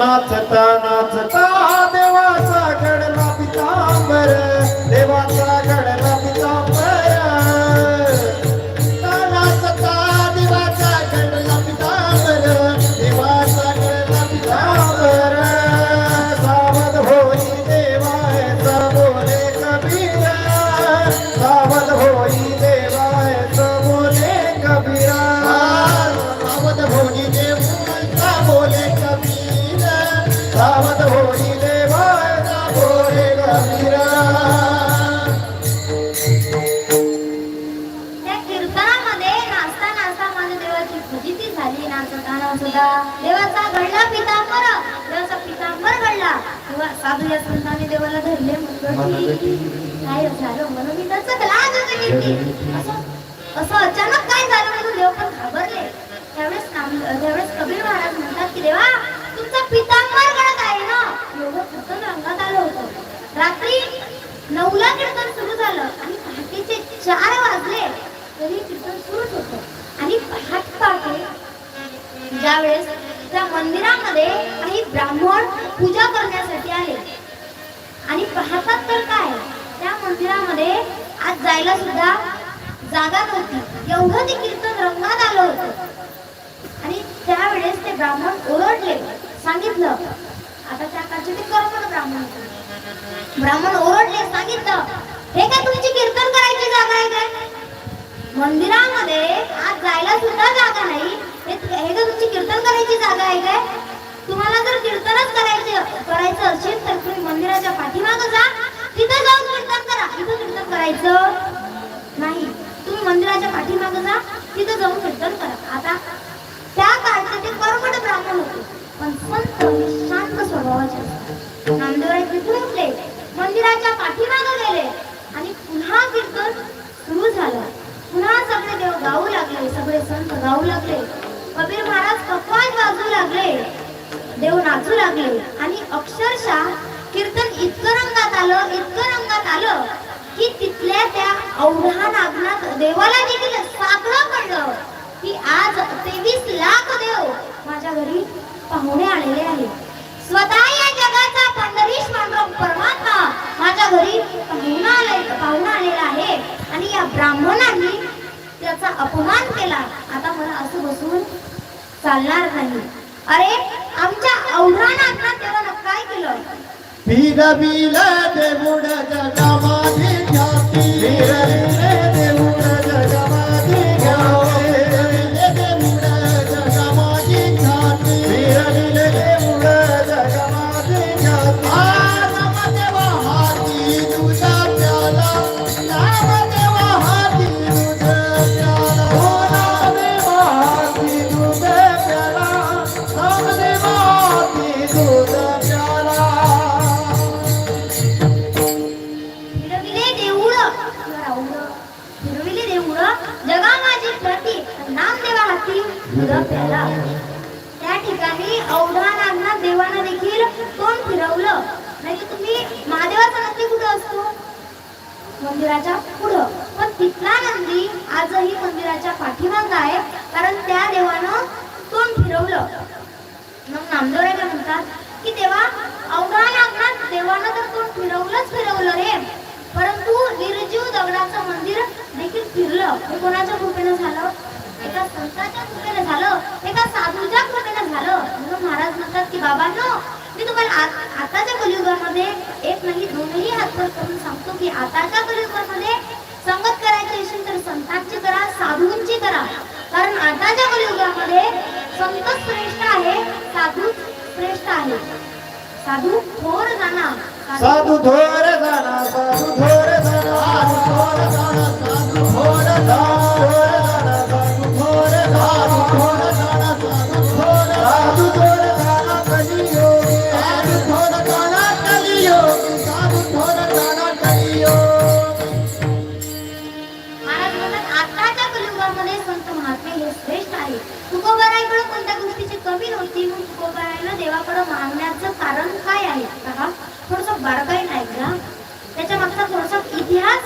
नाचता नाचता देवाचा घडला पितांबर, देवाचा घडला पितांबर, नाचता देवाचा घडला पितांबर, देवाचा घडला पितांबर. सावध होई देवाचा बोले कबीर, सावध होई देवाचा बोले कबीर, सावध होई देवाचा बोले कबीर, सावध होई देवाचा बोले कबीर. त्या कीर्तनामध्ये नाचता नाचता माझ्या देवाची फजिती झाली. नाचता नाचता देवाचा घडला पितांबर, देवाचा पितांबर घडला. तेव्हा साधू या संतांनी देवाला धरले. म्हणलं काय झालं म्हणून मी त्याचं लाज होती. असं अचानक काय झालं म्हणून देव पण घाबरले. त्यावेळेस कबीर महाराज म्हणतात की देवा तुमचा पितांबर घडत आहे ना. एवढं कीर्तन रंगात आलं होतं. रात्री 9ला कीर्तन सुरू झालं आणि पहाटेचे 4 वाजले तरी कीर्तन सुरूच होतं. आणि पहाटे ज्यावेळेस त्या मंदिरामध्ये काही ब्राह्मण पूजा करण्यासाठी आले आणि पाहतात तर काय त्या मंदिरामध्ये आज जायला सुद्धा जागा नव्हती. एवढं ते कीर्तन रंगात आलं होतं. आणि त्यावेळेस ते ब्राह्मण ओरडले. सांगितलं आता त्या काळचे ते कर्मठ ब्राह्मण होते. ब्राह्मण ओरडले. सांगितलं हे काय तुमची कीर्तन करायची जागा आहे काय? मंदिरामध्ये आज जायला सुद्धा जागा नाही. हे का तुमची कीर्तन करायची जागा आहे काय? तुम्हाला जर कीर्तनच करायचं असेल तर तुम्ही मंदिराच्या पाठीमागे जा. तिथे जाऊन कीर्तन करा. इथं कीर्तन करायचं नाही. तुम्ही मंदिराच्या पाठीमागे जा. तिथे जाऊन कीर्तन करा. आता त्या काळचे ते कर्मठ ब्राह्मण होते पण संत शांत स्वभावाचे असतात. नामदेवराय तिथून उठले, मंदिराच्या पाठीमागे गेले आणि पुन्हा कीर्तन सुरू झालं. पुन्हा सगळे देव गाऊ लागले, सगळे संत गाऊ लागले. कबीर महाराज कव्वाज वाजवू लागले, देव नाचू लागले आणि अक्षरशः कीर्तन इतकं रंगात आलं की तिथल्या त्या औढा नागनाथ देवाला देखील साकडं पडलं की आज 23 लाख देव माझ्या घरी पाहुणे आलेले आहेत. स्वतः या जगाचा पंढरीश पांडुरंग परमात्मा माझ्या घरी पाहुणा आलेला आहे आणि या ब्राह्मणांनी त्याचा अपमान केला. आता मला असं बसून चालणार नाही. अरे आमच्या औढा नागनाथ देवानं काय केलं? फिरविल देऊळ जगामध्ये ख्याती, फिरविल देऊळ जगामध्ये ख्याती, फिरविल देऊळ जगामध्ये ख्याती, फिरविल देऊळ जगामध्ये ख्याती. नामदेवा हाती तुझा प्याला, नामदेवा हाती तुझा प्याला, हो नामदेवा हाती तुझा प्याला, नामदेवा हाती तुझा प्याला. फिरविले देऊळ जगा माझी प्रती, नामदेवा हाती तुझा प्याला. त्या ठिकाणी औढा नागनाथ देवानं देखील तोंड फिरवलं. नाही तर तुम्ही महादेवाचा नंदी कुठं असतो? मंदिराच्या पुढं. पण तिथला नंदी आजही मंदिराच्या पाठीमागं आहे कारण त्या देवानं तोंड फिरवलं. मग नामदेवराय काय म्हणतात की देवा औढा नागनाथ देवानं तर तोंड फिरवलं रे, परंतु निर्जीव दगडाचं मंदिर देखील फिरलं. हे कोणाच्या कृपेनं झालं? एका संताच्या कृपेनं झालं, एका साधूच्या कृपेनं झालं. म्हणून महाराज म्हणतात की बाबांनो मी तुम्हाला आताच्या कलियुगामध्ये एक नाही 2ही हात करून सांगतो की आताच्या कलियुगामध्ये संगत करायची असेल तर संतांची करा, साधूंची करा. कारण आताच्या कलियुगामध्ये संत श्रेष्ठ आहे, साधू श्रेष्ठ आहे. साधू थोर जाणा, साधू थोर जाणा, साधू थोर जाणा, साधू थोर जाणा, साधू थोर जाणा, साधू थोर जाणा, साधू थोर जाणा, साधू थोर जाणा कलियोगी, साधू थोर जाणा कलियोगी, साधू थोर जाणा कलियोगी. महाराज म्हणतात आताच्या कलियुगामध्ये संत महात्मे हे श्रेष्ठ आहे. तुकोबारायकडे कोणत्या गोष्टीची कमी नव्हती म्हणून तुकोबारायला देवाकडे मागण्याचं कारण काय आहे? थोडस बारकाईने ऐका. त्याच्या मागचा थोडासा इतिहास